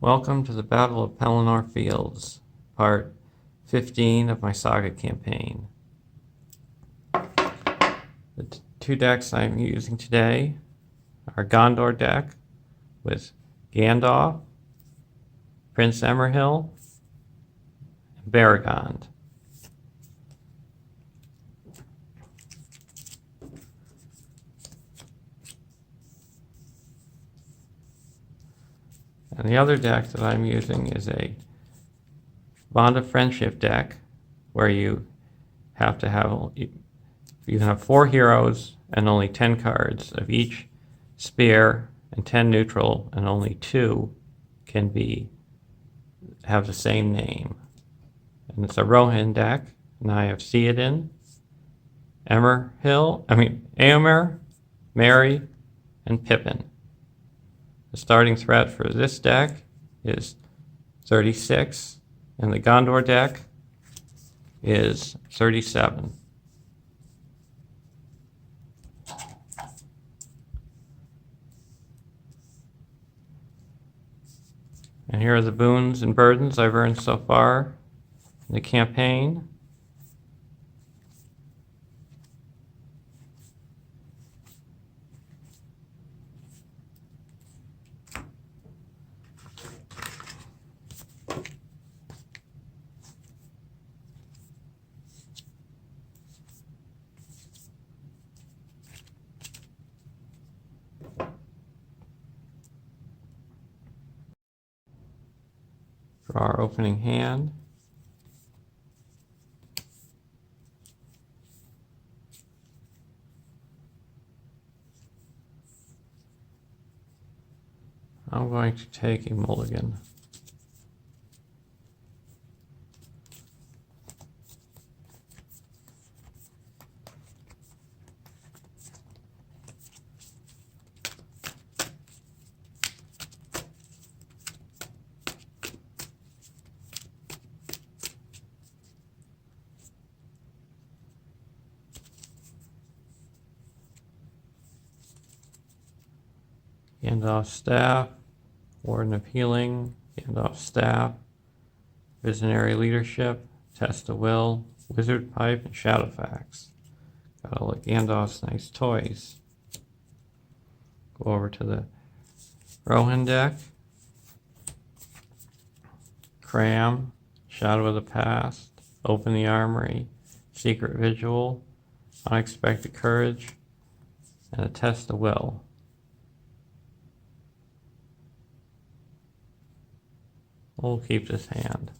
Welcome to the Battle of Pelennor Fields, part 15 of my Saga campaign. The two decks I'm using today are Gondor deck with Gandalf, Prince Emerhill, and Baragond. And the other deck that I'm using is a Bond of Friendship deck, where you have 4 heroes and only 10 cards of each spear and 10 neutral, and only 2 can have the same name. And it's a Rohan deck, and I have Theoden, Éomer, Merry, and Pippin. The starting threat for this deck is 36, and the Gondor deck is 37. And here are the boons and burdens I've earned so far in the campaign. Draw our opening hand. I'm going to take a mulligan. Gandalf's Staff, Warden of Healing, Gandalf's Staff, Visionary Leadership, Test of Will, Wizard Pipe, and Shadowfax. Got all of Gandalf's nice toys. Go over to the Rohan deck. Cram, Shadow of the Past, Open the Armory, Secret Vigil, Unexpected Courage, and a Test of Will. We'll keep this hand.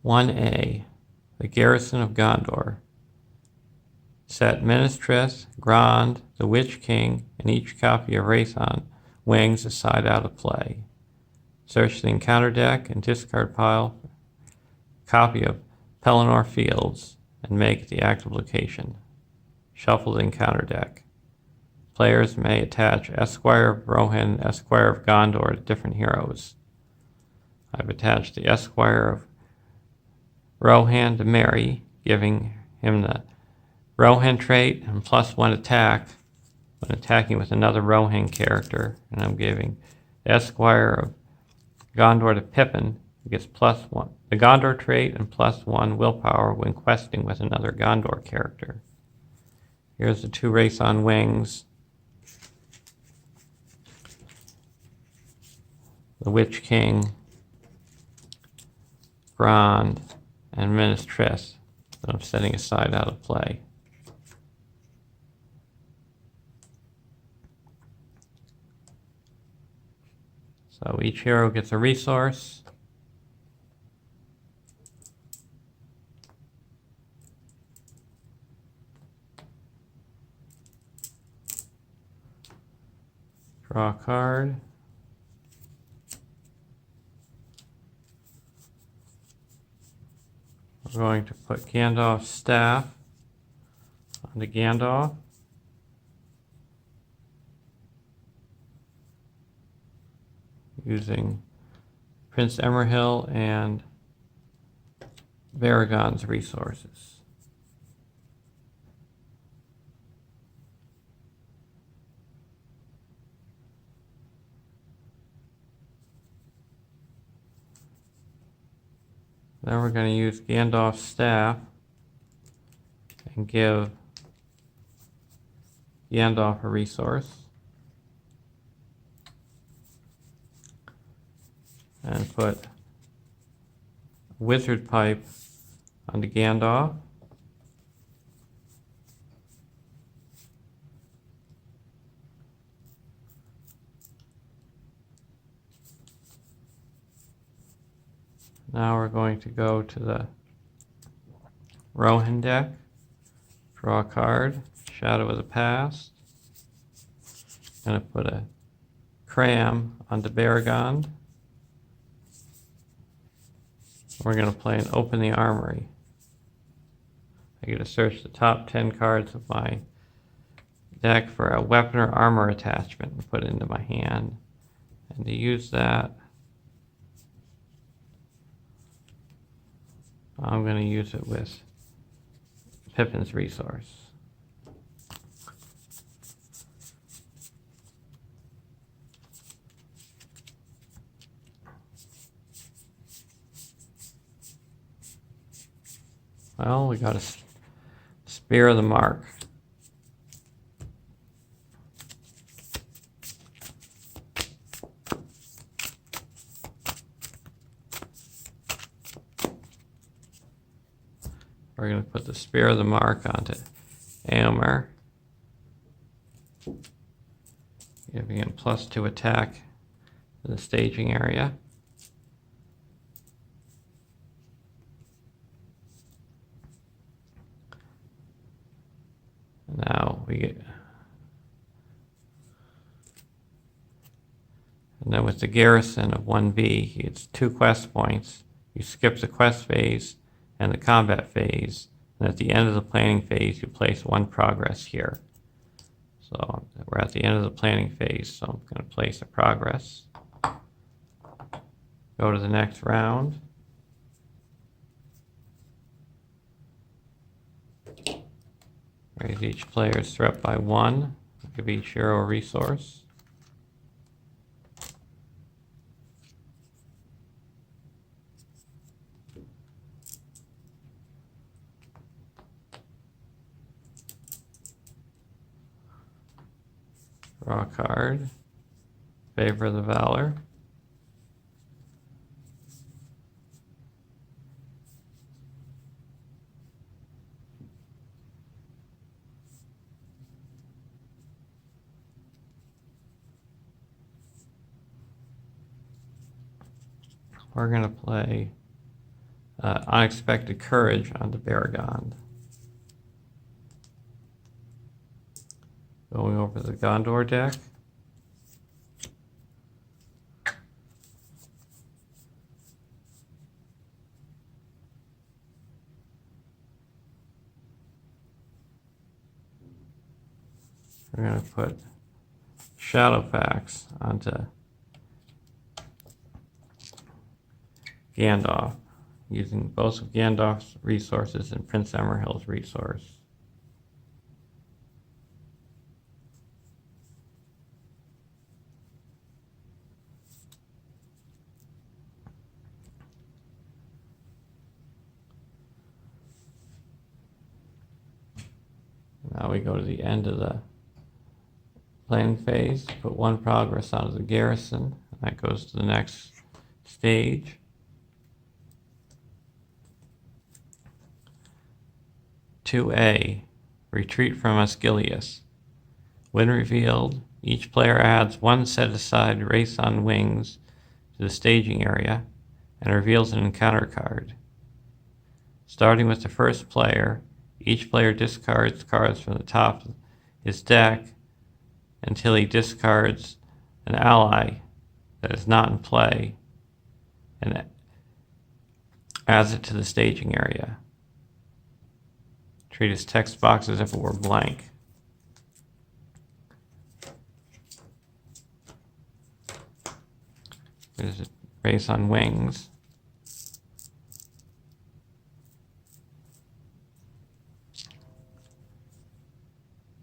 (1A) The Garrison of Gondor. Set Minas Tirith, Grond, the Witch King, and each copy of Wraith on Wings aside out of play. Search the encounter deck and discard pile a copy of Pelennor Fields and make the active location. Shuffle the encounter deck. Players may attach Esquire of Rohan, Esquire of Gondor to different heroes. I've attached the Esquire of Rohan to Merry, giving him the Rohan trait and +1 attack when attacking with another Rohan character. And I'm giving the Esquire of Gondor to Pippin, who gets +1 the Gondor trait and +1 willpower when questing with another Gondor character. Here's the 2 Wraith on Wings. The Witch King, Grond, and Minas Tirith that I'm setting aside out of play. So each hero gets a resource. Draw a card. We're going to put Gandalf's Staff onto Gandalf. Using Prince Emerhill and Baragond's resources. Then we're going to use Gandalf's staff and give Gandalf a resource. And put Wizard Pipe onto Gandalf. Now we're going to go to the Rohan deck, draw a card, Shadow of the Past. Going to put a Cram onto Baragond. We're going to play an Open the Armory. I get to search the top 10 cards of my deck for a weapon or armor attachment and put it into my hand. And to use that, I'm going to use it with Pippin's resource. Well, we got a Spear of the Mark. We're going to put the Spear of the Mark onto Éomer, giving him +2 attack in the staging area. Now we get, and then with the garrison of 1B, he gets 2 quest points. You skip the quest phase and the combat phase, and at the end of the planning phase, you place 1 progress here. So we're at the end of the planning phase, so I'm going to place a progress. Go to the next round. Raise each player's threat by 1. Give each hero a resource. Draw a card. Favor the Valor. We're going to play Unexpected Courage onto Baragond. Going over the Gondor deck. We're going to put Shadowfax onto Gandalf, using both of Gandalf's resources and Prince Emerhild's resource. Now we go to the end of the planning phase, put 1 progress onto the garrison, and that goes to the next stage. "2A, Retreat from Osgiliath. When revealed, each player adds 1 set-aside Race on Wings to the staging area and reveals an encounter card. Starting with the first player, each player discards cards from the top of his deck until he discards an ally that is not in play and adds it to the staging area. Treat his text box as if it were blank. There's a Race on Wings.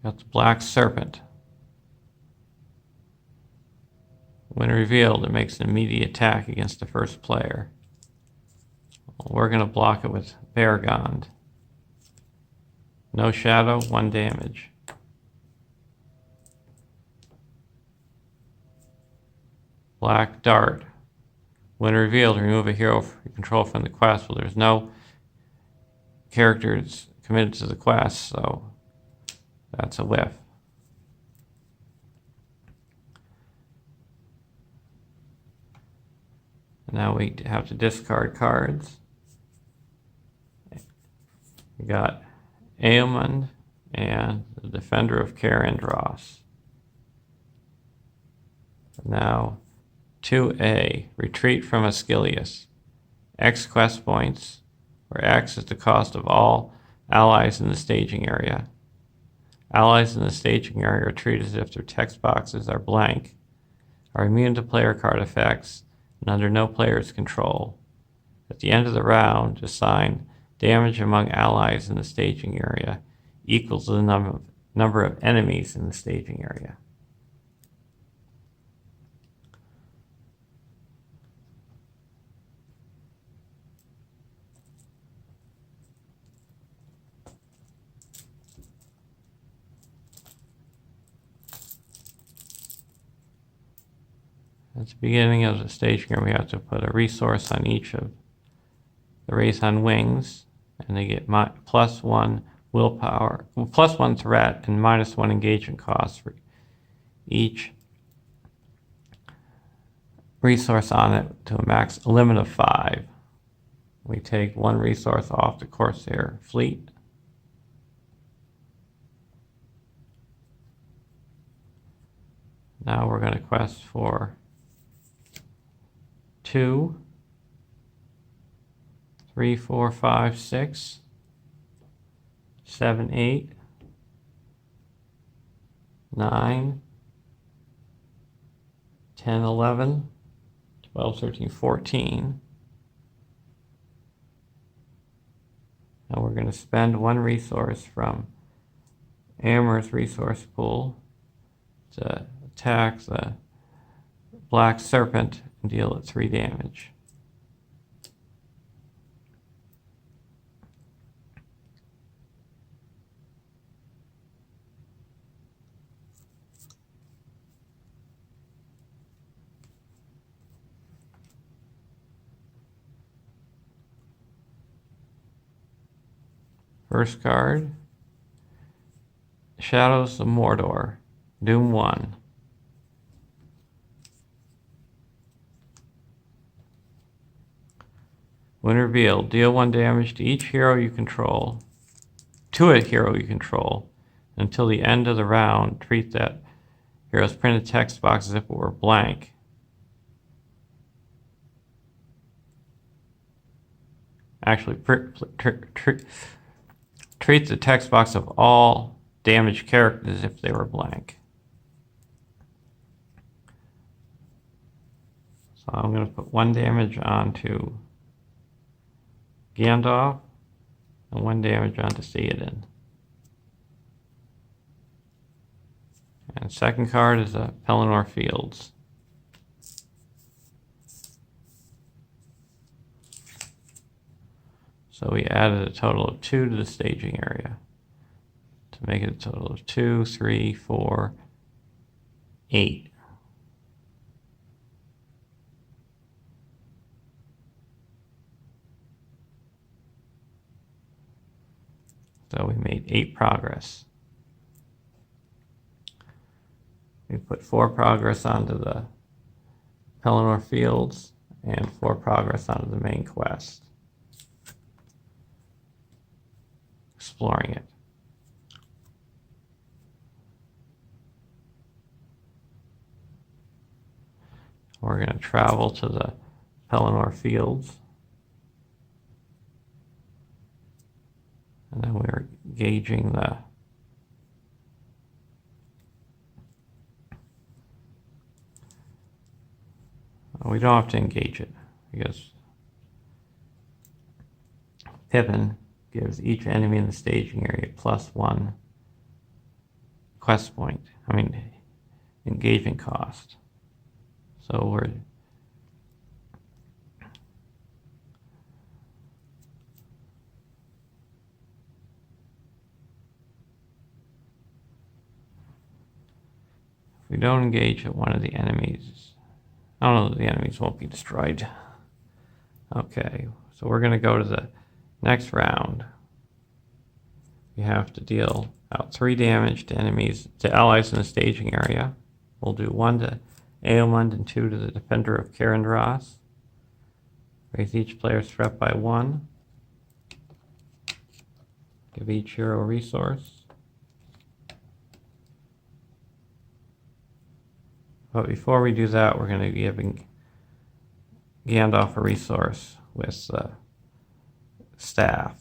Got the Black Serpent. When revealed, it makes an immediate attack against the first player. We're going to block it with Beargond. No shadow, 1 damage. Black Dart. When revealed, remove a hero you control from the quest. Well, there's no characters committed to the quest, so that's a whiff. Now we have to discard cards. We got Aemond and the Defender of Carandros. Now 2A, Retreat from Ascilius. X quest points, where X is the cost of all allies in the staging area. Allies in the staging area are treated as if their text boxes are blank, are immune to player card effects, and under no player's control. At the end of the round, assign damage among allies in the staging area equals the number of enemies in the staging area. At the beginning of the staging area, we have to put a resource on each of the race on wings, and they get +1 willpower, +1 threat, and -1 engagement cost for each resource on it to a limit of 5. We take 1 resource off the Corsair fleet. Now we're going to quest for 2, 3, 4, 5, 6, 7, 8, 9, 10, 11, 12, 13, 14. Now we're going to spend 1 resource from Amber's resource pool to attack the Black Serpent and deal it 3 damage. First card, Shadows of Mordor, Doom 1. When revealed, deal 1 damage to each hero you control, until the end of the round. Treat that hero's printed text box as if it were blank. Actually, treat the text box of all damaged characters as if they were blank. So I'm going to put 1 damage onto Gandalf and 1 damage onto Theoden. And second card is a Pelennor Fields. So we added a total of 2 to the staging area to make it a total of 2, 3, 4, 8. So we made 8 progress. We put 4 progress onto the Pelennor Fields and 4 progress onto the main quest. Exploring it. We're going to travel to the Pelennor Fields. And then we're gauging the we don't have to engage it because Pippin gives each enemy in the staging area +1 quest point. Engagement cost. So we don't engage at one of the enemies. Oh no, the enemies won't be destroyed. Okay, so we're going to go to the next round. We have to deal out 3 damage to enemies, to allies in the staging area. We'll do 1 to Aemond and 2 to the Defender of Carandrass. Raise each player's threat by 1. Give each hero a resource. But before we do that, we're going to be giving Gandalf a resource with staff.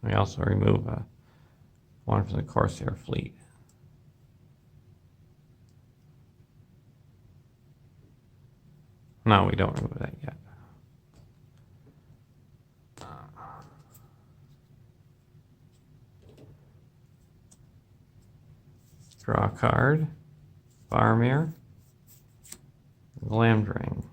We also remove 1 from the Corsair fleet. No, we don't remove that yet. Draw a card. Faramir. Glamdring.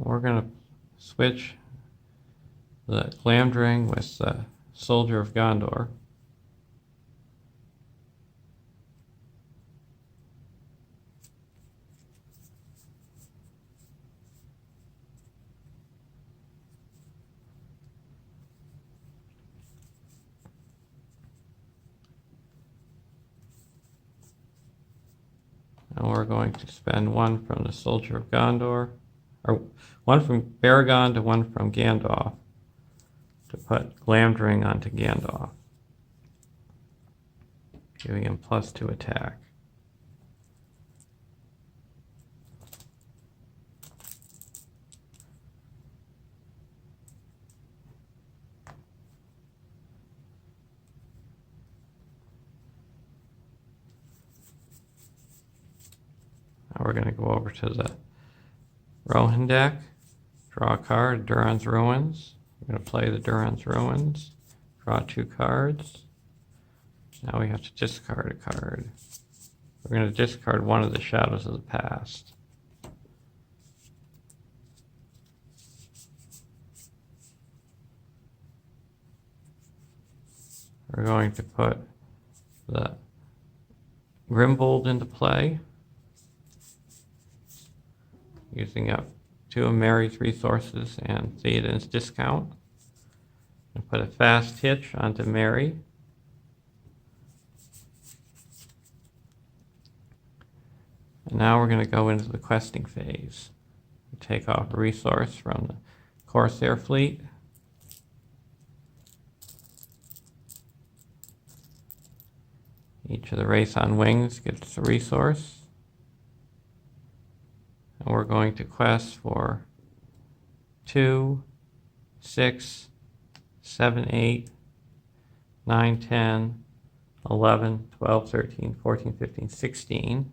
We're going to switch the Glamdring with the Soldier of Gondor. And we're going to spend 1 from the Soldier of Gondor, or 1 from Baragon to 1 from Gandalf to put Glamdring onto Gandalf, giving him +2 attack. Now we're going to go over to the Rohan deck, draw a card, Duran's Ruins. We're going to play the Duran's Ruins, draw 2 cards. Now we have to discard a card. We're going to discard 1 of the Shadows of the Past. We're going to put the Grimbold into play, using up 2 of Mary's resources and Theoden's discount. And put a fast hitch onto Mary. And now we're going to go into the questing phase. We take off a resource from the Corsair fleet. Each of the Race on Wings gets a resource. And we're going to quest for 2, 6, 7, 8, 9, 10, 11, 12, 13, 14, 15, 16.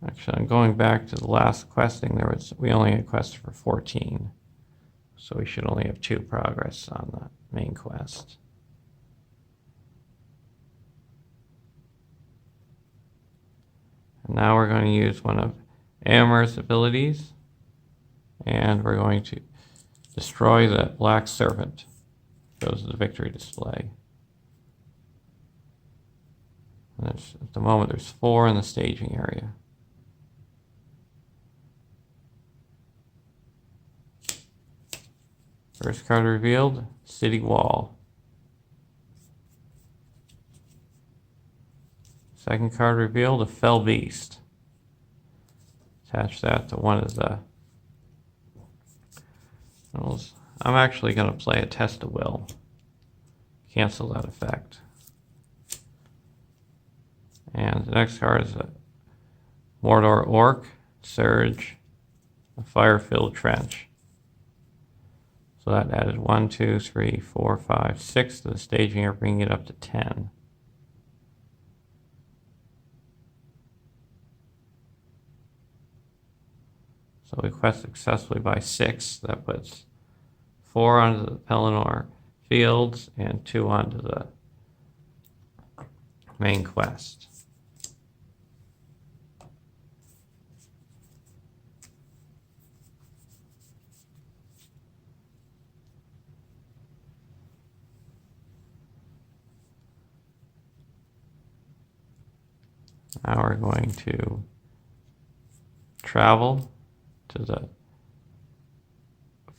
Actually, I'm going back to the last questing. We only had quested for 14, so we should only have 2 progress on the main quest. Now we're going to use one of Amar's abilities, and we're going to destroy the Black Serpent. Goes to the victory display. And at the moment there's 4 in the staging area. First card revealed, City Wall. Second card revealed, a Fell Beast. Attach that to one of the rules. I'm actually going to play a Test of Will. Cancel that effect. And the next card is a Mordor Orc, Surge, a Fire-Filled Trench. So that added 1, 2, 3, 4, 5, 6 to the staging area, bringing it up to 10. So we quest successfully by 6. That puts 4 onto the Pelennor Fields and 2 onto the main quest. Now we're going to travel to the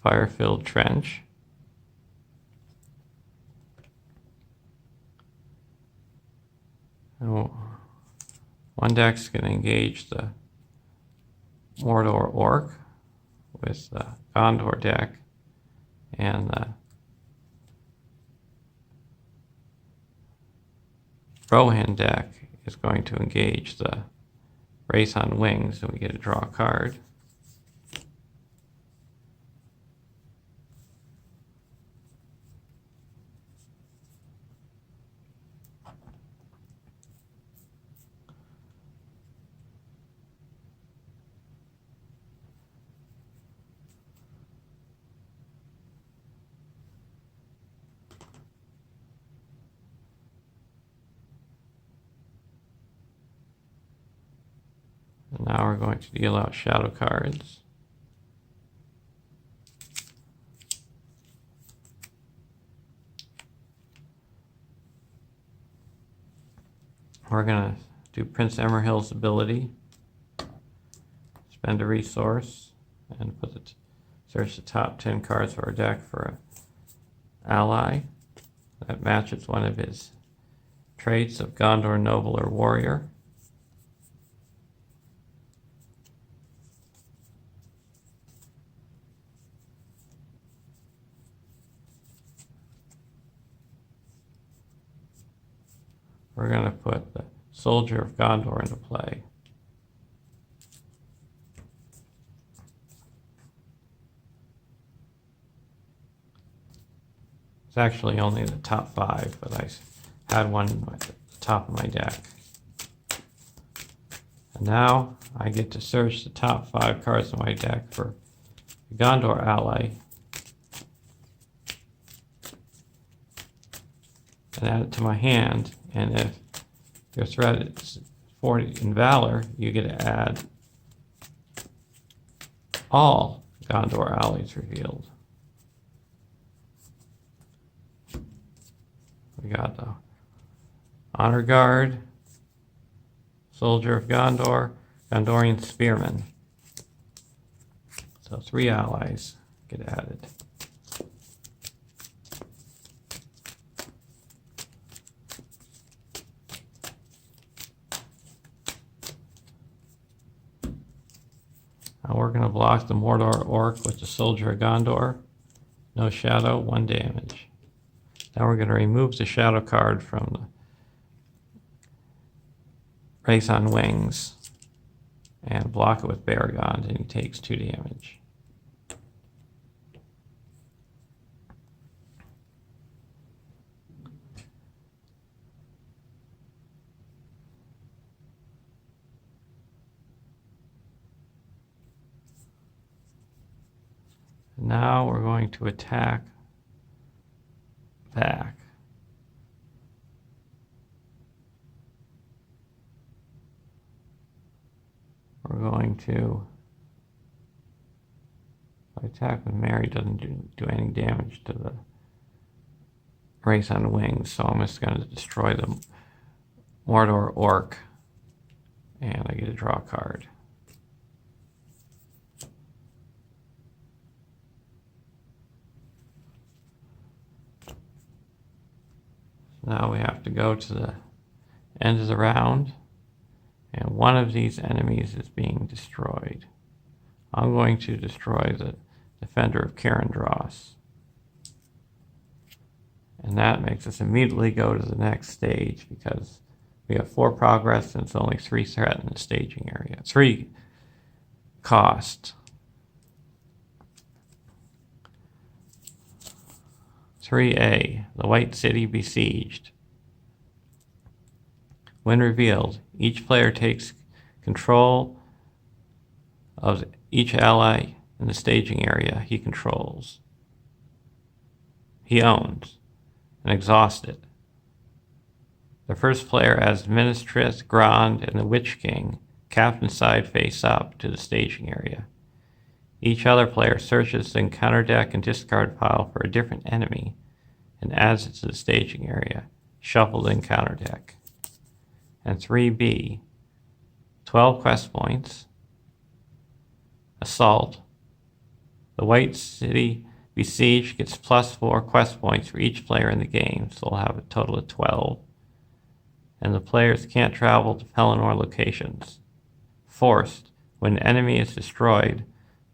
Fire-Filled Trench. And one deck's going to engage the Mordor Orc with the Gondor deck, and the Rohan deck is going to engage the Race on Wings, and we get to draw a card. And now we're going to deal out shadow cards. We're going to do Prince Emerhild's ability. Spend a resource and search the top 10 cards of our deck for an ally that matches one of his traits of Gondor Noble or Warrior. We're going to put the Soldier of Gondor into play. It's actually only the top 5, but I had one at the top of my deck. And now I get to search the top 5 cards of my deck for the Gondor ally and add it to my hand. And if your threat is 40 in Valor, you get to add all Gondor allies revealed. We got the Honor Guard, Soldier of Gondor, Gondorian Spearman. So 3 allies get added. Now we're going to block the Mordor Orc with the Soldier of Gondor. No shadow, 1 damage. Now we're going to remove the shadow card from the Race on Wings and block it with Baragond, and he takes 2 damage. Now we're going to attack back. to attack with Mary doesn't do any damage to the race on wings, so I'm just going to destroy the Mordor Orc, and I get to draw a card. Now we have to go to the end of the round, and one of these enemies is being destroyed. I'm going to destroy the Defender of Carindros. And that makes us immediately go to the next stage because we have 4 progress and it's only 3 threat in the staging area. 3 cost. 3A, the White City Besieged. When revealed, each player takes control of each ally in the staging area he controls, he owns, and exhausts it. The first player adds Ministress, Grand, and the Witch King, captain side face up, to the staging area. Each other player searches the encounter deck and discard pile for a different enemy and adds it to the staging area. Shuffle the encounter deck. And 3B, 12 quest points. Assault. The White City Besieged gets +4 quest points for each player in the game, so they'll have a total of 12. And the players can't travel to Pelennor locations. Forced. When an enemy is destroyed,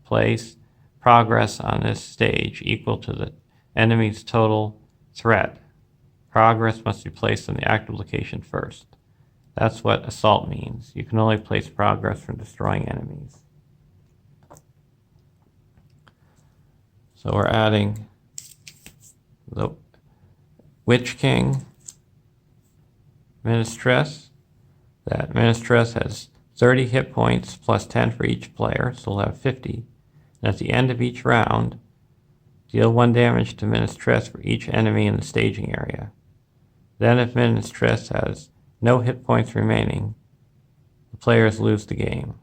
place progress on this stage equal to the enemy's total threat. Progress must be placed on the active location first. That's what assault means. You can only place progress from destroying enemies. So we're adding the Witch King, Ministress. That Ministress has 30 hit points plus 10 for each player, so we'll have 50. And at the end of each round, deal 1 damage to Ministress for each enemy in the staging area. Then if Ministress has no hit points remaining, the players lose the game.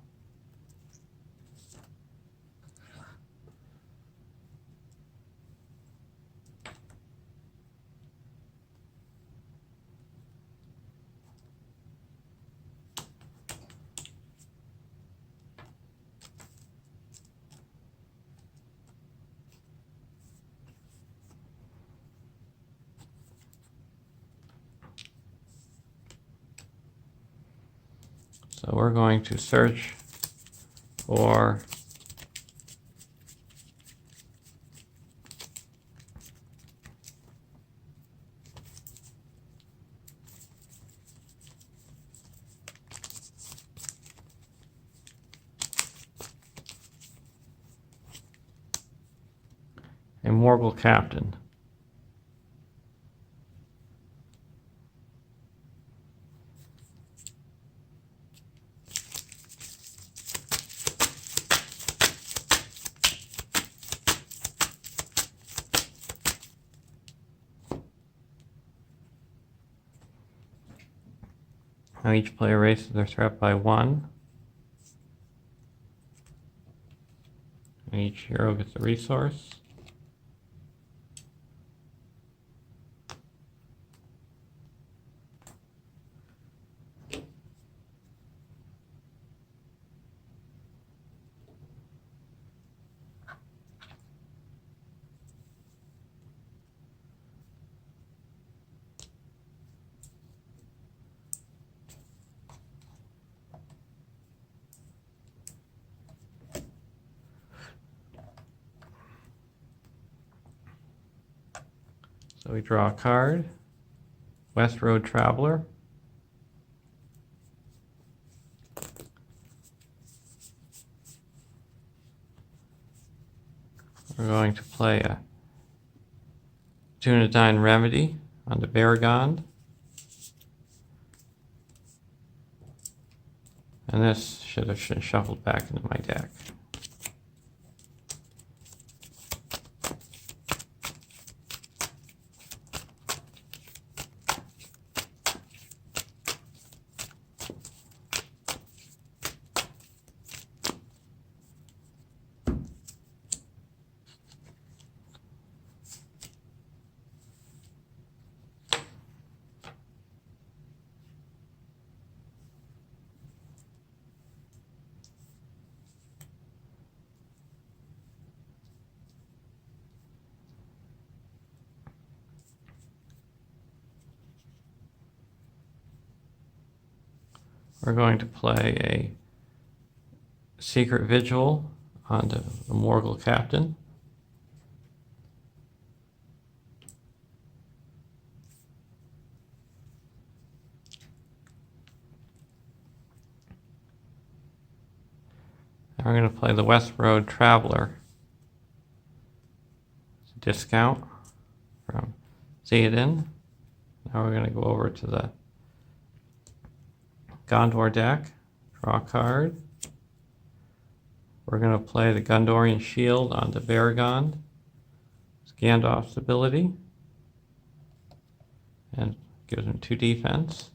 So we're going to search for a Morgul captain. Now each player raises their threat by 1. And each hero gets a resource. So we draw a card, West Road Traveler. We're going to play a Dunedain Remedy on the Baragond. And this should have been shuffled back into my deck. we're going to play a secret vigil onto the Morgul captain. And we're going to play the West Road Traveler. It's a discount from Theoden. Now we're going to go over to the Gondor deck, draw a card. We're going to play the Gondorian Shield onto Baragon. It's Gandalf's ability. And gives him 2 defense.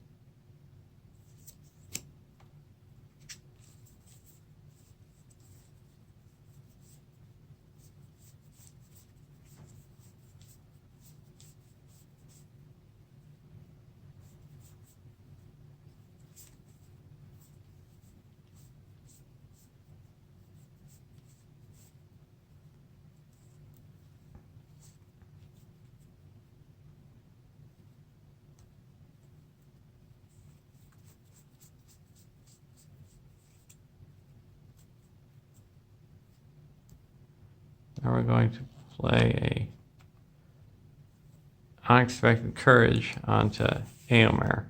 Now we're going to play a Unexpected Courage onto Éomer.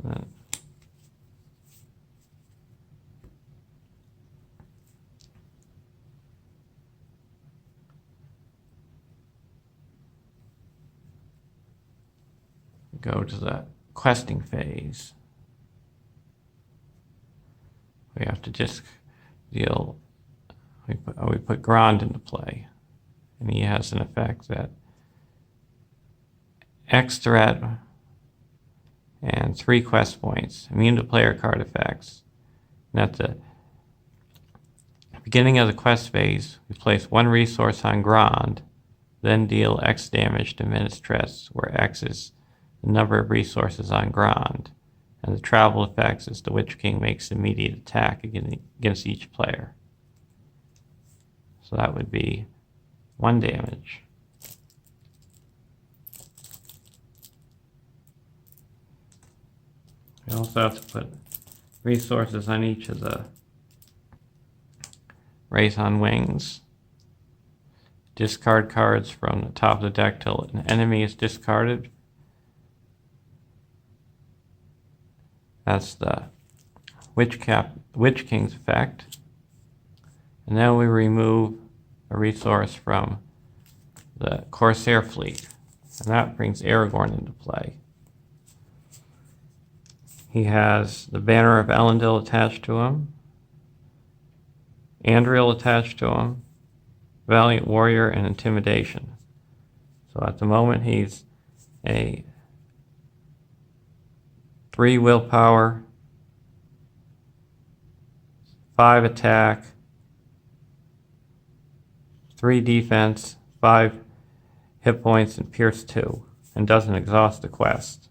And then go to the questing phase. We have to just deal, we put Grond into play, and he has an effect that X threat and 3 quest points, immune to player card effects. And at the beginning of the quest phase, we place 1 resource on Grond, then deal X damage to Ministress, where X is the number of resources on Grond, and the travel effects is the Witch King makes immediate attack against each player. So that would be 1 damage. We also have to put resources on each of the Race on Wings. Discard cards from the top of the deck till an enemy is discarded. That's the Witch King's effect. And then we remove a resource from the Corsair fleet. And that brings Aragorn into play. He has the Banner of Elendil attached to him, Andriel attached to him, Valiant Warrior, and Intimidation. So at the moment he's a 3 willpower, 5 attack, 3 defense, 5 hit points, and Pierce 2, and doesn't exhaust the quest.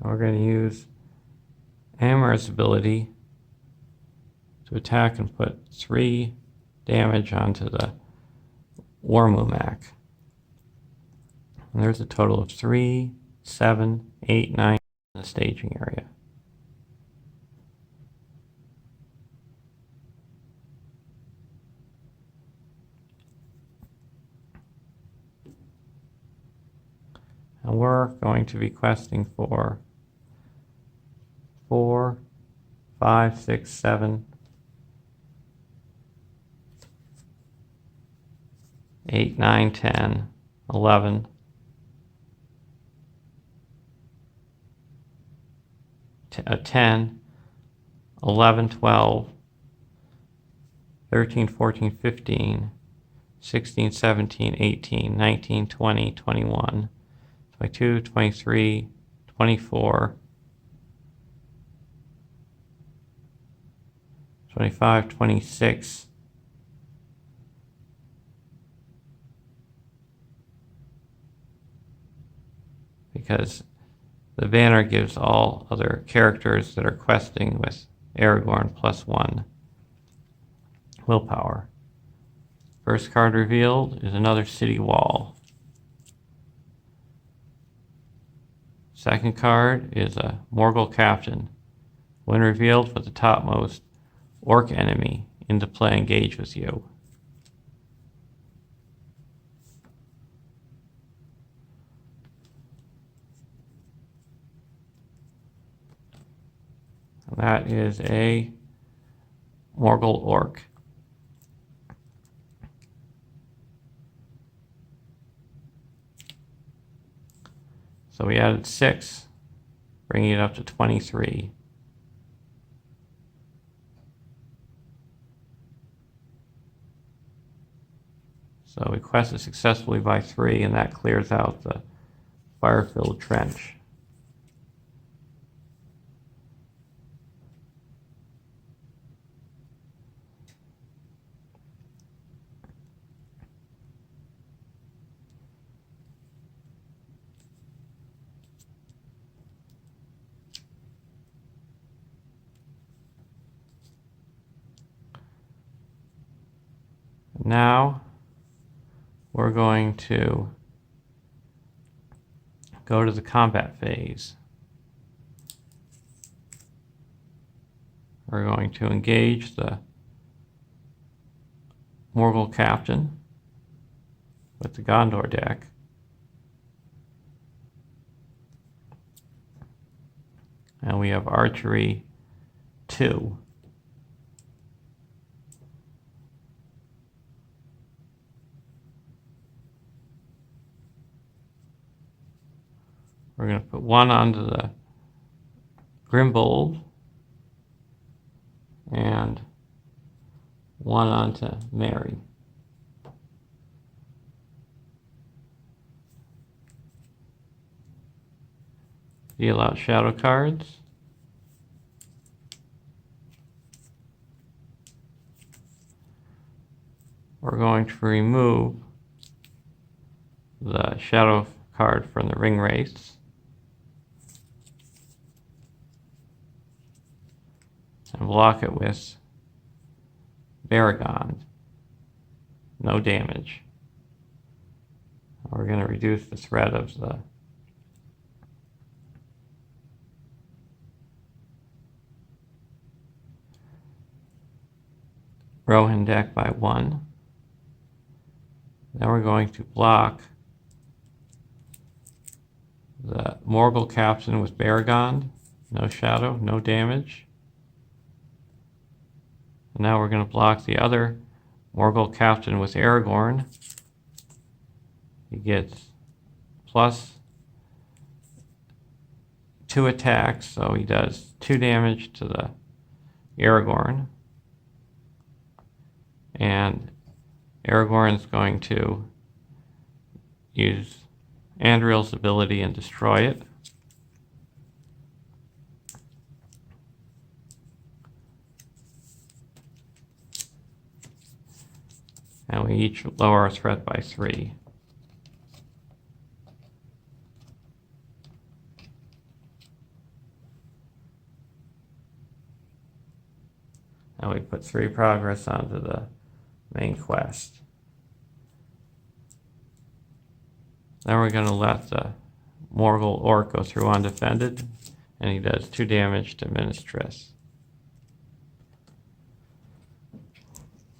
We're going to use Amar's ability to attack and put 3 damage onto the Warmumak. And there's a total of 3, 7, 8, 9 in the staging area. And we're going to be questing for 4, 5, 6, 7, 8, 9, 10, 11, 10, 11, 12, 13, 14, 15, 16, 17, 18, 19, 20, 21, 22, 23, 24, 25, 26, because the banner gives all other characters that are questing with Aragorn +1 willpower. First card revealed is another city wall. Second card is a Morgul captain. When revealed, put the topmost orc enemy into play, engage with you. And that is a Morgul orc. So we added 6, bringing it up to 23. So we quested successfully by 3, and that clears out the fire-filled trench. Now we're going to go to the combat phase. We're going to engage the Morgul captain with the Gondor deck. And we have archery 2. We're going to put 1 onto the Grimbold and 1 onto Mary. Deal out shadow cards. We're going to remove the shadow card from the ring wraiths. And block it with Baragon. No damage. We're going to reduce the threat of the Rohan deck by 1. Then we're going to block the Morgul captain with Baragon. No shadow, no damage. And now we're going to block the other Morgul captain with Aragorn. He gets +2 attacks, so he does 2 damage to the Aragorn. And Aragorn's going to use Andril's ability and destroy it. And we each lower our threat by 3. And we put 3 progress onto the main quest. Then we're going to let the Morgul orc go through undefended, and he does 2 damage to Ministress.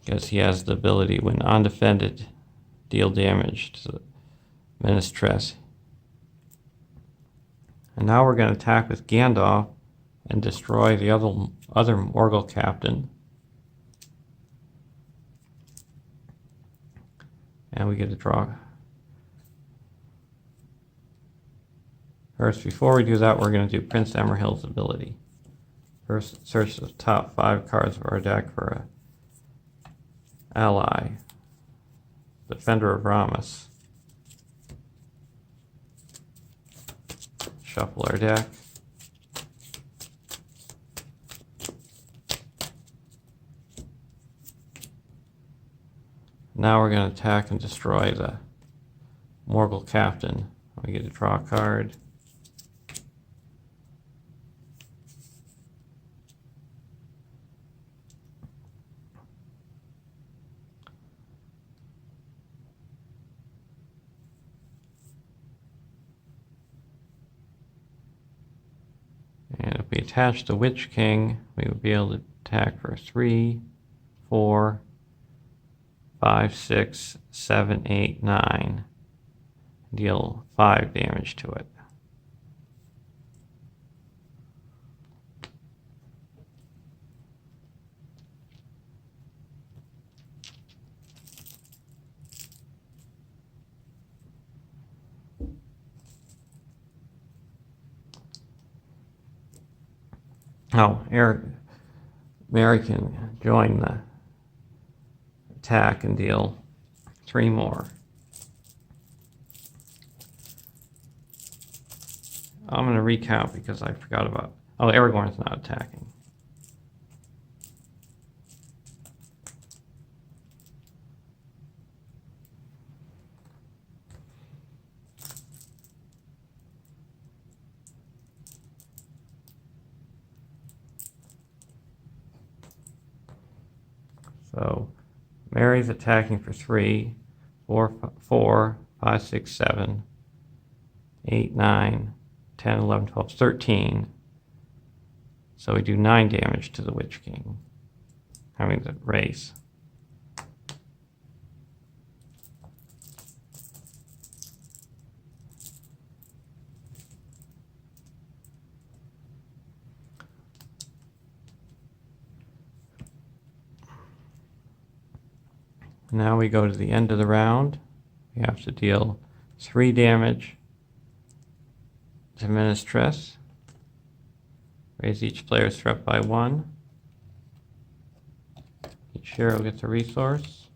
Because he has the ability, when undefended, deal damage to the Ministress. And now we're going to attack with Gandalf and destroy the other Morgul captain. And we get a draw. First, before we do that, we're going to do Prince Emerhild's ability. First, search the top 5 cards of our deck for an ally. Defender of Ramus. Shuffle our deck. Now we're going to attack and destroy the Morgul Captain. We get to draw a card. And if we attach the Witch King, we would be able to attack for 3, 4, 5, 6, 7, 8, 9. Deal 5 damage to it. Oh, Mary can join the attack and deal 3 more. I'm going to recount because I forgot about... Oh, Aragorn's not attacking. So Mary's attacking for 3, 4, 5, 6, 7, 8, 9, 10, 11, 12, 13. So we do 9 damage to the Witch King. I mean the race. Now we go to the end of the round. We have to deal 3 damage to Ministress. Raise each player's threat by 1. Each hero gets a resource.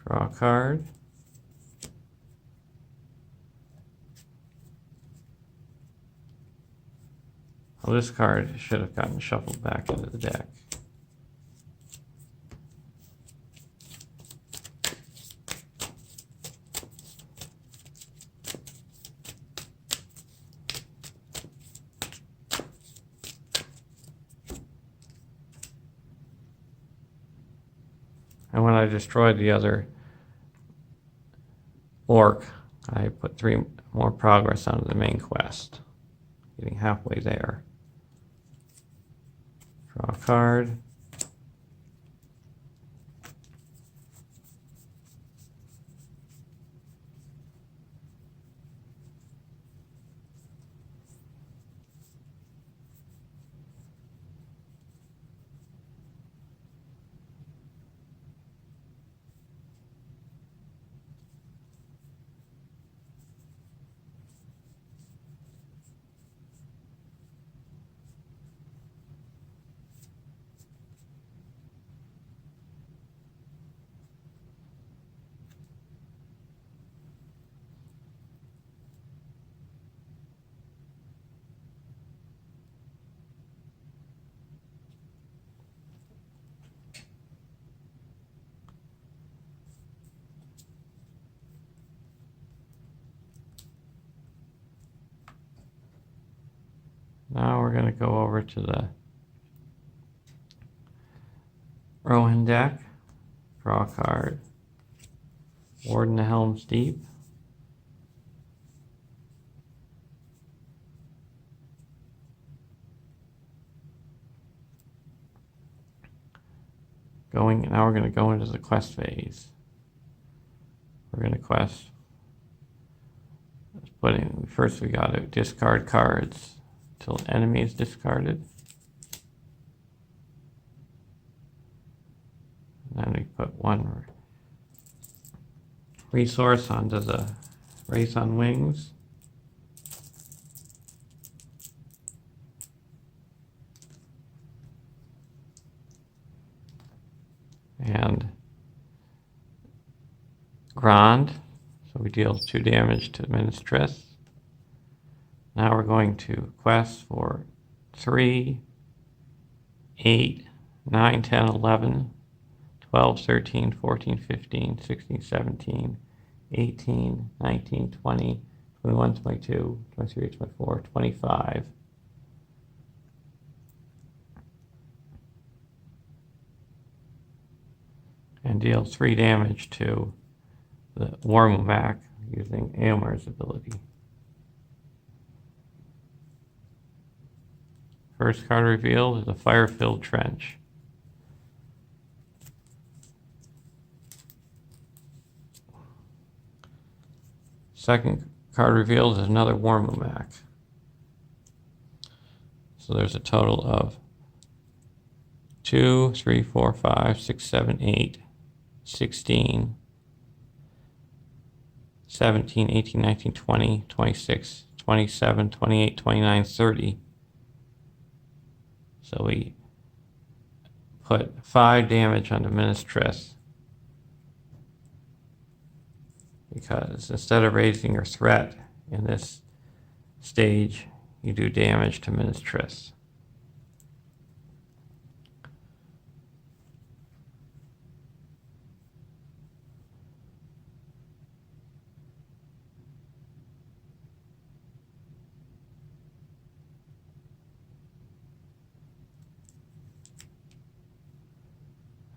Draw a card. Well, this card should have gotten shuffled back into the deck. And when I destroyed the other orc, I put 3 more progress onto the main quest. Getting halfway there. Draw a card. Now we're going to go over to the Rohan deck. Draw a card. Warden of Helm's Deep. Now we're going to go into the quest phase. We're going to quest. First we got to discard cards until enemy is discarded. And then we put 1 resource onto the Race on Wings. and Grand. So we deal 2 damage to Ministress. Now we're going to quest for 3, 8, 9, 10, 11, 12, 13, 14, 15, 16, 17, 18, 19, 20, 21, 22, 23, 24, 25. And deal 3 damage to the Warmumak using Aomar's ability. First card revealed is a Fire-Filled Trench. Second card revealed is another Warmumak. So there's a total of 2, 3, 4, 5, 6, 7, 8, 16, 17, 18, 19, 20, 26, 27, 28, 29, 30. So we put 5 damage onto Ministress because instead of raising your threat in this stage, you do damage to Ministress.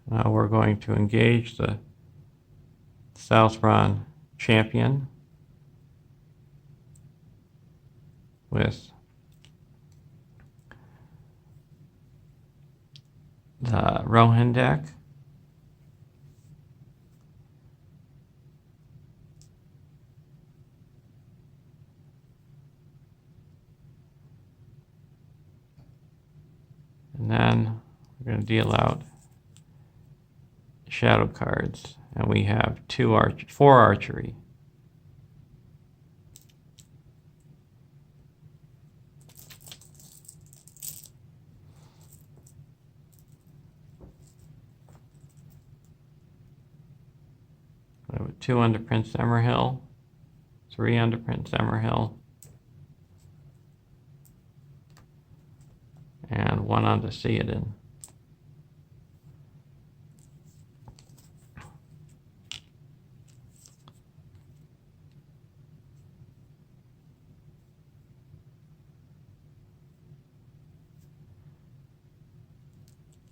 Now we're going to engage the Southron champion with the Rohan deck. And then we're going to deal out shadow cards, and we have 4 archery. We have 2 under Prince Emerhill, 3 under Prince Emerhill, and 1 under Theoden.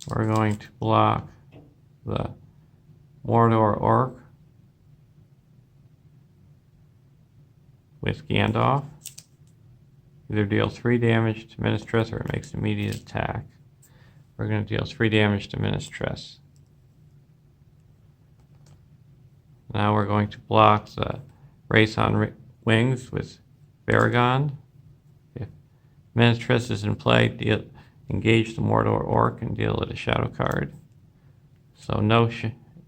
We're going to block the Mordor Orc with Gandalf. Either deal 3 damage to Ministress or it makes immediate attack. We're going to deal 3 damage to Ministress. Now we're going to block the Race on Wings with Baragon. If Ministress is in play, engage the Mordor Orc and deal it a shadow card. So no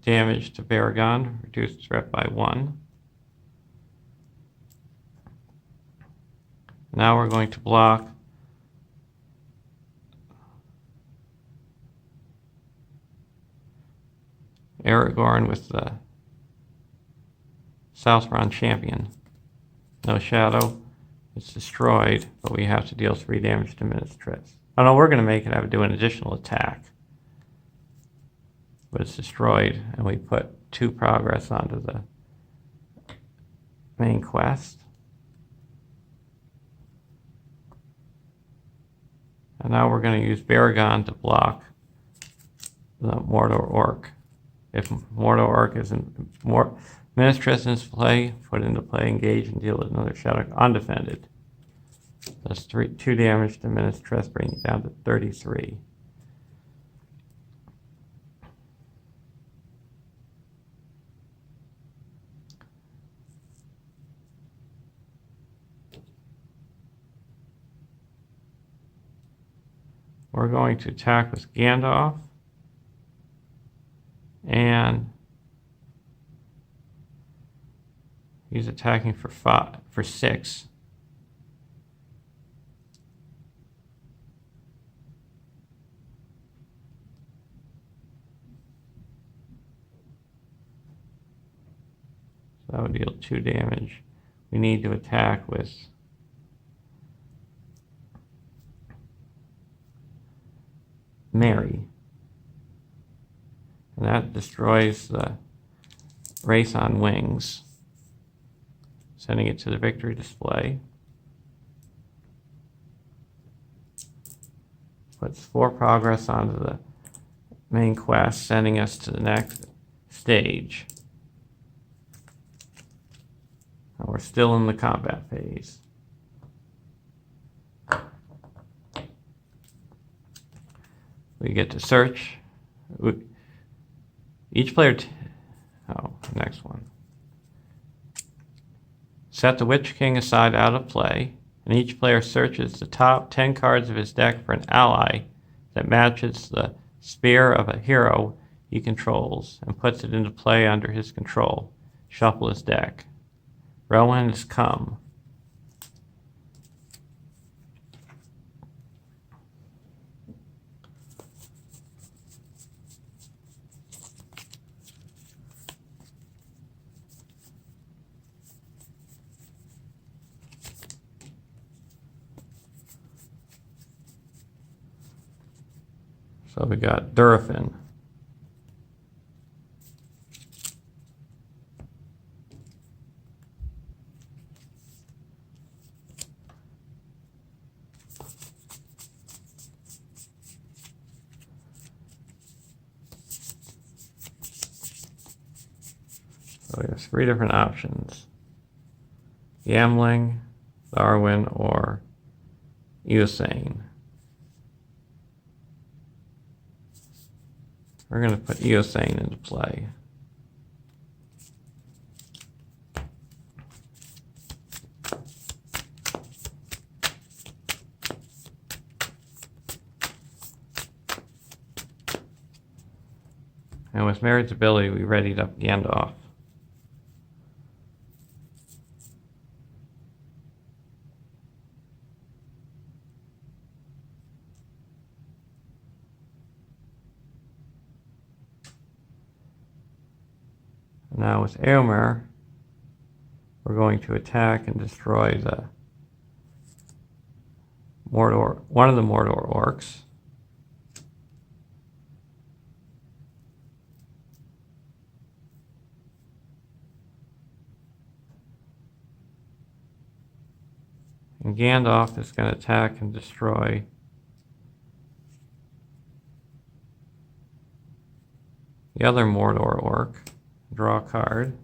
damage to Baragon, reduce threat by 1. Now we're going to block Aragorn with the Southron champion. No shadow, it's destroyed, but we have to deal 3 damage to Ministress. Oh no, we're going to make it have to do an additional attack. But it's destroyed, and we put 2 progress onto the main quest. And now we're going to use Baragon to block the Mordor Orc. If Mordor Orc isn't Ministress is play, put into play, engage, and deal with another shadow undefended. That's 2 damage to Ministress, bringing it down to 33. We're going to attack with Gandalf, and he's attacking for 6. So that would deal 2 damage. We need to attack with Mary. And that destroys the race on wings, sending it to the victory display. Puts 4 progress onto the main quest, sending us to the next stage. And we're still in the combat phase. We get to search. Each player, next one. Set the Witch King aside out of play, and each player searches the top 10 cards of his deck for an ally that matches the spear of a hero he controls and puts it into play under his control. Shuffle his deck. Rowan has come. So we got Durafin. So we have 3 different options: Yamling, Darwin, or Eosane. We're going to put Eosane into play. And with Mary's ability, we readied up Gandalf. Now with Eomer, we're going to attack and destroy the Mordor, one of the Mordor orcs. And Gandalf is going to attack and destroy the other Mordor orc. Draw a card.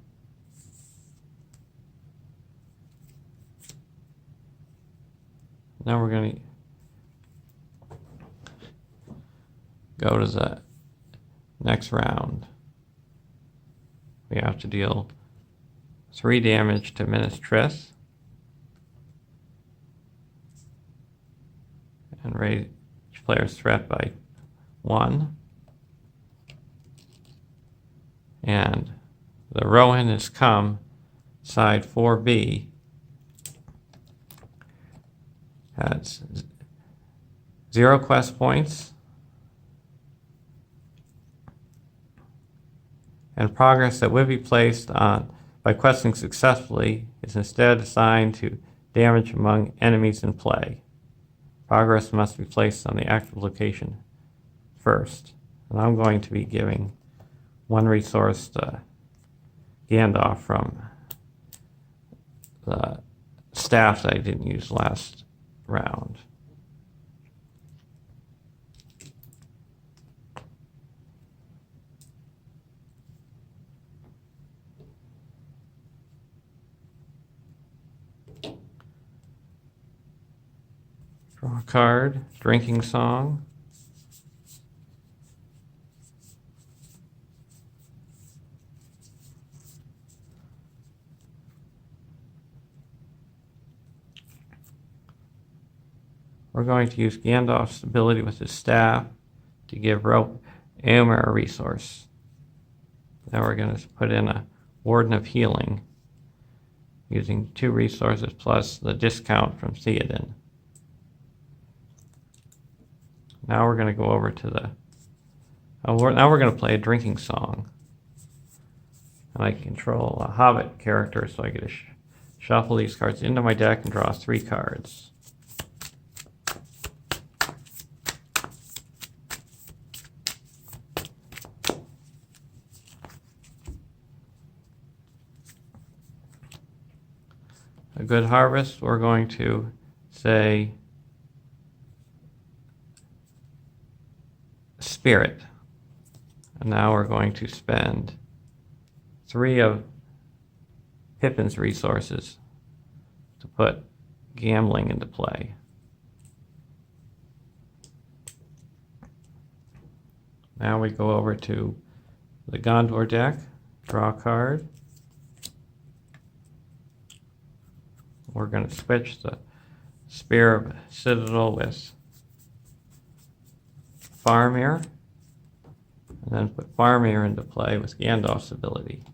Now we're going to go to the next round. We have to deal 3 damage to Ministress and raise each player's threat by 1. And the Rohan has come, side 4B, has 0 quest points, and progress that would be placed on by questing successfully is instead assigned to damage among enemies in play. Progress must be placed on the active location first, and I'm going to be giving 1 resource to Gandalf from the staff that I didn't use last round. Draw a card, Drinking Song. We're going to use Gandalf's ability with his staff to give Eomer a resource. Now we're going to put in a Warden of Healing, using 2 resources plus the discount from Theoden. Now we're going to go over to the... now we're going to play a Drinking Song. And I control a Hobbit character, so I get to shuffle these cards into my deck and draw 3 cards. A good harvest, we're going to say Spirit. And now we're going to spend 3 of Pippin's resources to put gambling into play. Now we go over to the Gondor deck, draw a card. We're going to switch the Spear of Citadel with Faramir, and then put Faramir into play with Gandalf's ability.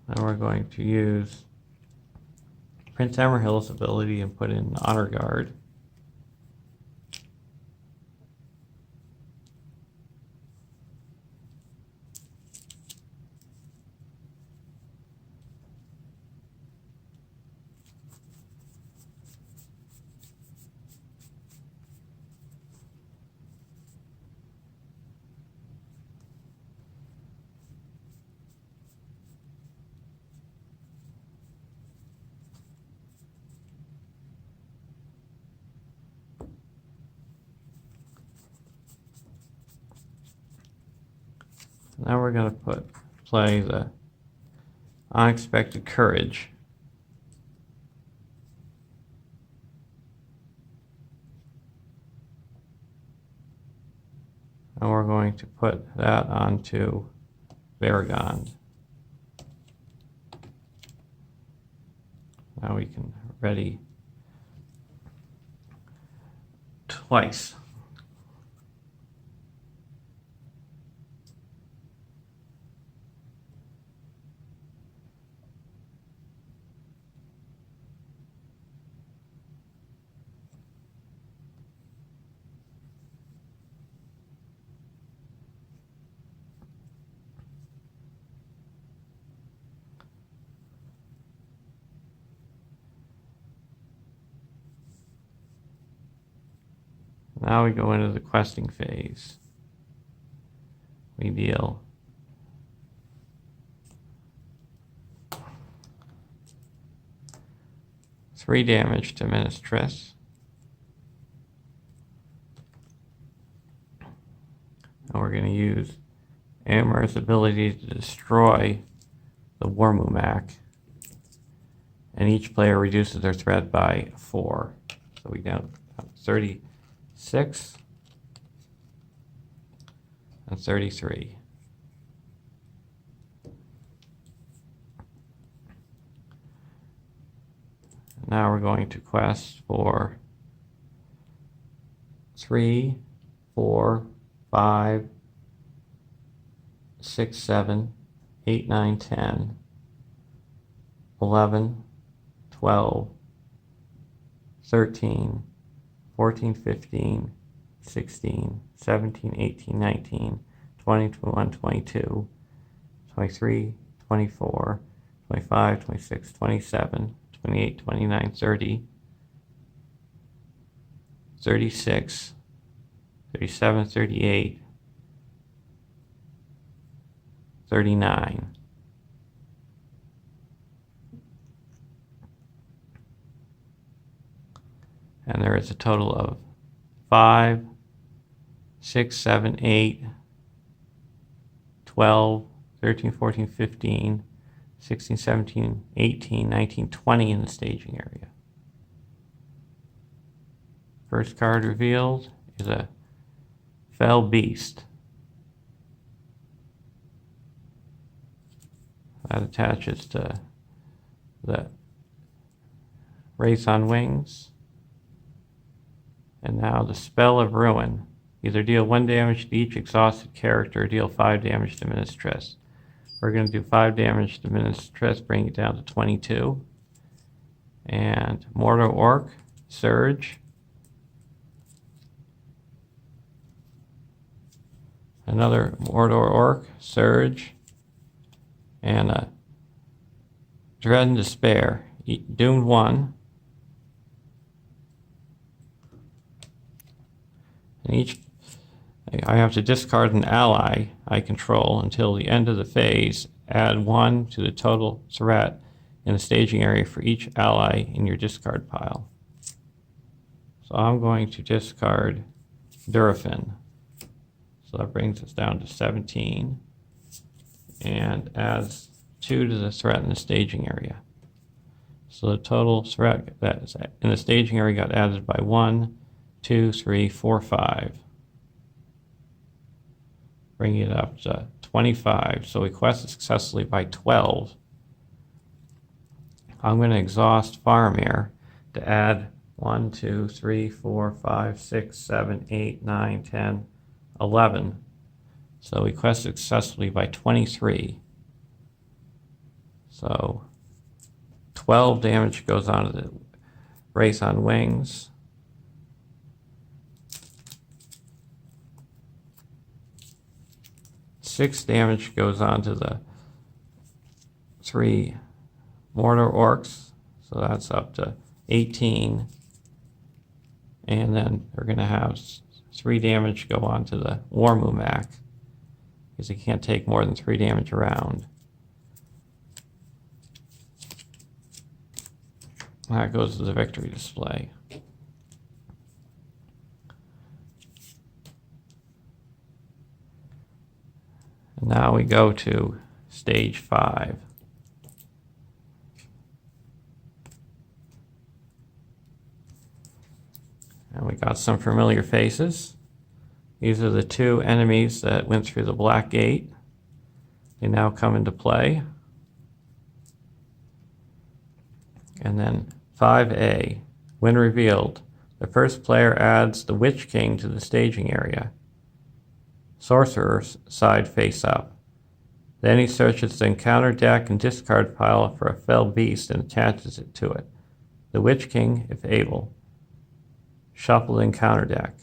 Then we're going to use Prince Emerhill's ability and put in Honor Guard. Now we're going to play the Unexpected Courage. And we're going to put that onto Varagond. Now we can ready twice. Now we go into the questing phase. We deal three damage to Ministress. And we're going to use Amar's ability to destroy the Warmumak. And each player reduces their threat by 4. So we down 36 and 33. Now we're going to quest for 3, 4, 5, 6, 7, 8, 9, 10, 11, 12, 13, 14, 15, 16, 17, 18, 19, 20, 21, 22, 23, 24, 25, 26, 27, 28, 29, 30, 36, 37, 38, 39. And there is a total of 5, 6, 7, 8, 12, 13, 14, 15, 16, 17, 18, 19, 20 in the staging area. First card revealed is a Fell Beast. That attaches to the Race on Wings. And now the Spell of Ruin. Either deal 1 damage to each exhausted character or deal 5 damage to Ministress. we're going to do 5 damage to Ministress, bring it down to 22. And Mortar Orc, Surge. Another Mortar Orc, Surge. And a Dread and Despair. Doomed 1. And each, I have to discard an ally I control until the end of the phase. Add 1 to the total threat in the staging area for each ally in your discard pile. So I'm going to discard Durafin. So that brings us down to 17 and adds 2 to the threat in the staging area. So the total threat that is in the staging area got added by 1, 2, 3, 4, 5. Bringing it up to 25. So we quested successfully by 12. I'm going to exhaust Faramir to add 1, 2, 3, 4, 5, 6, 7, 8, 9, 10, 11. So we quested successfully by 23. So 12 damage goes on to the Race on Wings. Six damage goes on to the 3 Mortar Orcs, so that's up to 18. And then we're going to have 3 damage go on to the Warmumak, because he can't take more than 3 damage a round. That goes to the victory display. And now we go to stage 5. And we got some familiar faces. These are the 2 enemies that went through the Black Gate. They now come into play. And then 5A, when revealed, the first player adds the Witch King to the staging area. Sorcerer's side face up. Then he searches the encounter deck and discard pile for a fell beast and attaches it to it. The Witch King, if able. Shuffle the encounter deck.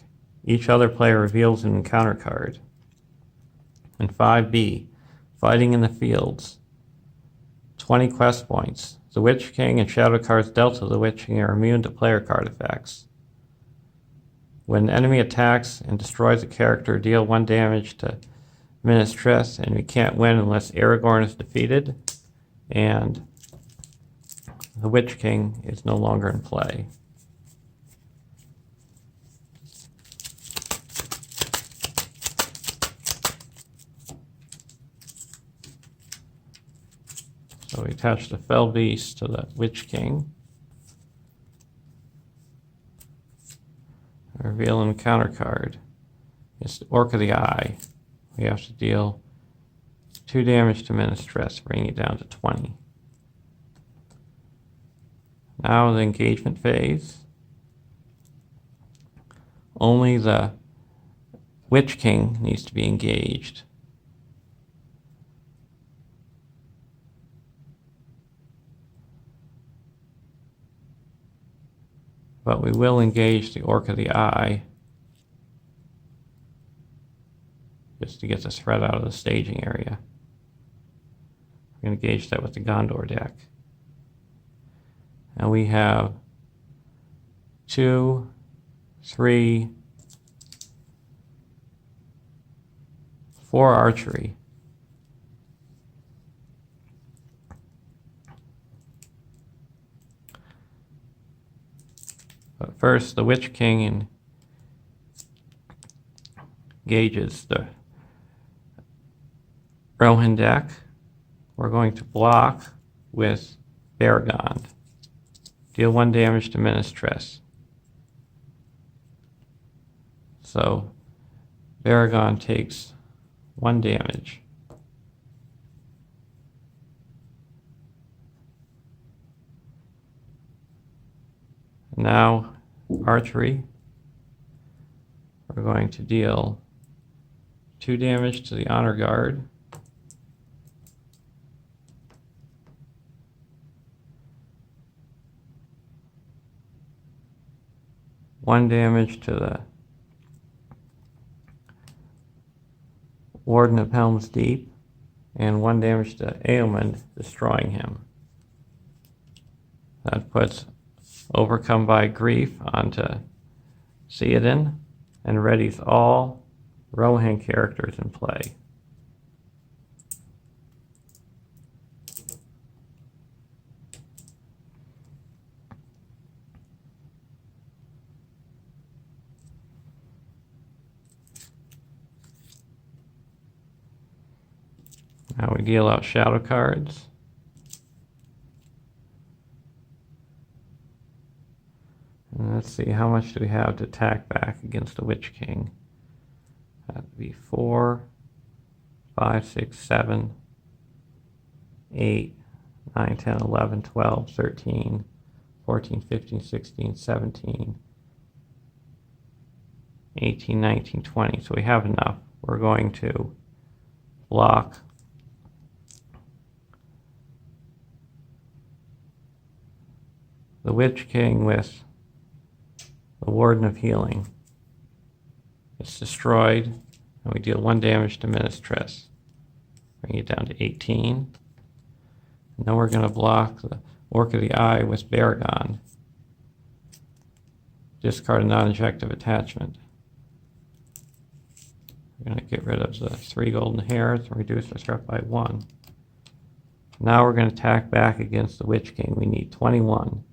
Each other player reveals an encounter card. And 5B, Fighting in the Fields. 20 quest points. The Witch King and shadow cards dealt to the Witch King are immune to player card effects. When an enemy attacks and destroys a character, deal 1 damage to Ministress, and we can't win unless Aragorn is defeated, and the Witch King is no longer in play. So we attach the Fell Beast to the Witch King. Reveal an encounter card. It's the Orc of the Eye. We have to deal 2 damage to Ministress, bringing it down to 20. Now the engagement phase. Only the Witch King needs to be engaged. But we will engage the Orc of the Eye just to get the threat out of the staging area. We're going to engage that with the Gondor deck. And we have 2, 3, 4 archery. But first, the Witch King engages the Rohan deck. We're going to block with Baragond. Deal 1 damage to Ministress. So Baragond takes 1 damage. Now, archery. We're going to deal 2 damage to the Honor Guard. 1 damage to the Warden of Helm's Deep, and 1 damage to Aemond, destroying him. That puts Overcome by Grief onto Theoden, and readies all Rohan characters in play. Now we deal out shadow cards. And let's see, how much do we have to attack back against the Witch King? That would be 4, 5, 6, 7, 8, 9, 10, 11, 12, 13, 14, 15, 16, 17, 18, 19, 20. So we have enough. We're going to block the Witch King with the Warden of Healing. It's destroyed, and we deal 1 damage to Ministress. Bring it down to 18. And then we're going to block the Orc of the Eye with Baragon. Discard a non-ejective attachment. We're going to get rid of the 3 golden hairs and reduce our threat by 1. Now we're going to attack back against the Witch King. We need 21.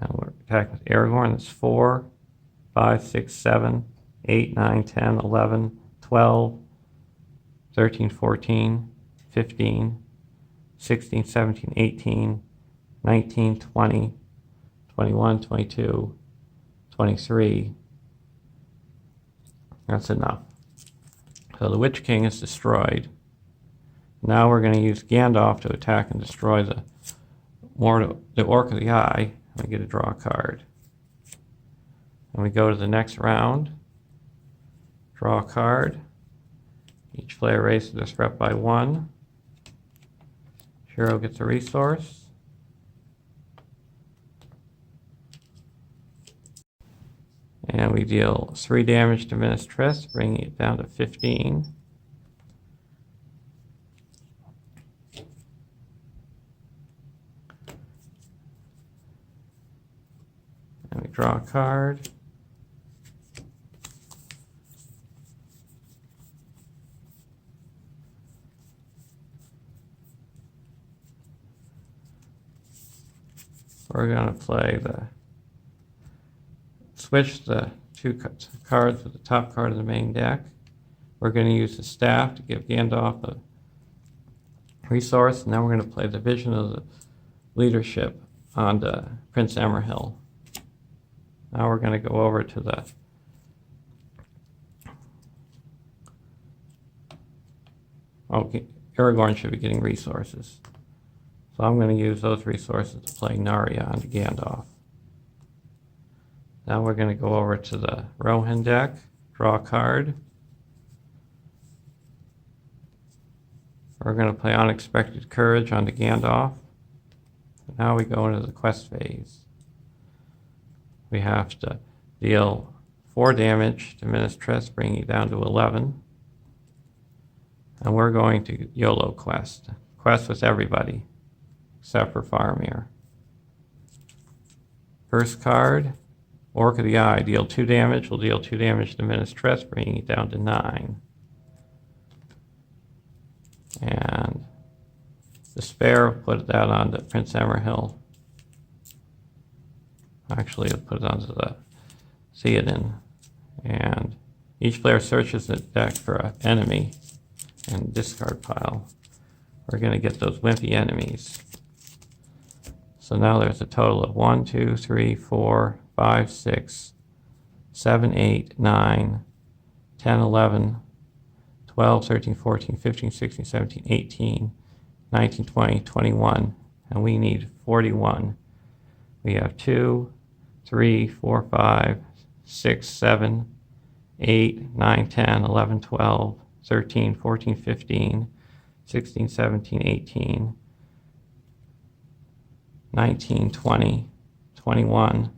And we're attacking with Aragorn. That's 4, 5, 6, 7, 8, 9, 10, 11, 12, 13, 14, 15, 16, 17, 18, 19, 20, 21, 22, 23. That's enough. So the Witch King is destroyed. Now we're going to use Gandalf to attack and destroy the Orc of the Eye. We get to draw a card. And we go to the next round. Draw a card. Each player raises their threat by 1. Hero gets a resource. And we deal 3 damage to Ministress, bringing it down to 15. And we draw a card. We're going to play switch the 2 cards with the top card of the main deck. We're going to use the staff to give Gandalf a resource, and now we're going to play the Vision of the Leadership onto Prince Emerhill. Now we're going to go over to the Aragorn should be getting resources. So I'm going to use those resources to play Narya onto Gandalf. Now we're going to go over to the Rohan deck, draw a card. We're going to play Unexpected Courage onto Gandalf. Now we go into the quest phase. We have to deal 4 damage to Ministress, bringing it down to 11. And we're going to YOLO quest. Quest with everybody, except for Faramir. First card, Orc of the Eye. Deal 2 damage. We'll deal 2 damage to Ministress, bringing it down to 9. And Despair, put that onto Prince Emerhill. Actually, I'll put it onto the Theoden. And each player searches the deck for an enemy and discard pile. We're going to get those wimpy enemies. So now there's a total of 1, 2, 3, 4, 5, 6, 7, 8, 9, 10, 11, 12, 13, 14, 15, 16, 17, 18, 19, 20, 21, and we need 41. We have 2, 3, 4, 5, 6, 7, 8, 9, 10, 11, 12, 13, 14, 15, 16, 17, 18, 19, 20, 21,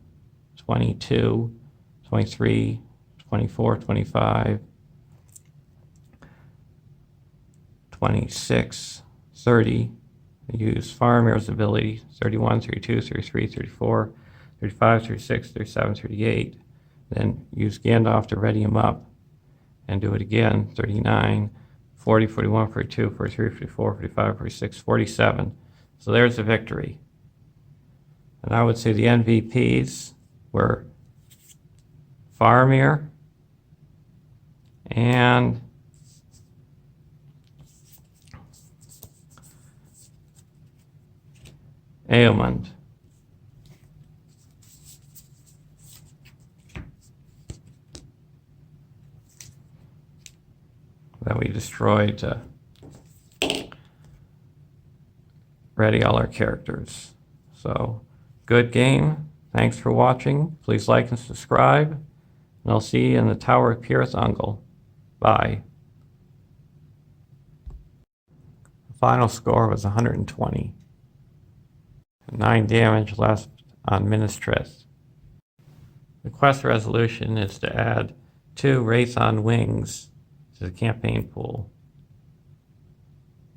22, 23, 24, 25, 26, 30. Use Faramir's ability, 31, 32, 33, 34, 35, 36, 37, 38. Then use Gandalf to ready him up and do it again, 39, 40, 41, 42, 43, 44, 45, 46, 47. So there's a victory. And I would say the MVPs were Faramir and Eamund. That we destroyed to ready all our characters. So, good game. Thanks for watching. Please like and subscribe. And I'll see you in the Tower of Pirith Ungol. Bye. The final score was 120. 9 damage left on Ministress. The quest resolution is to add 2 Wraith on Wings to the campaign pool.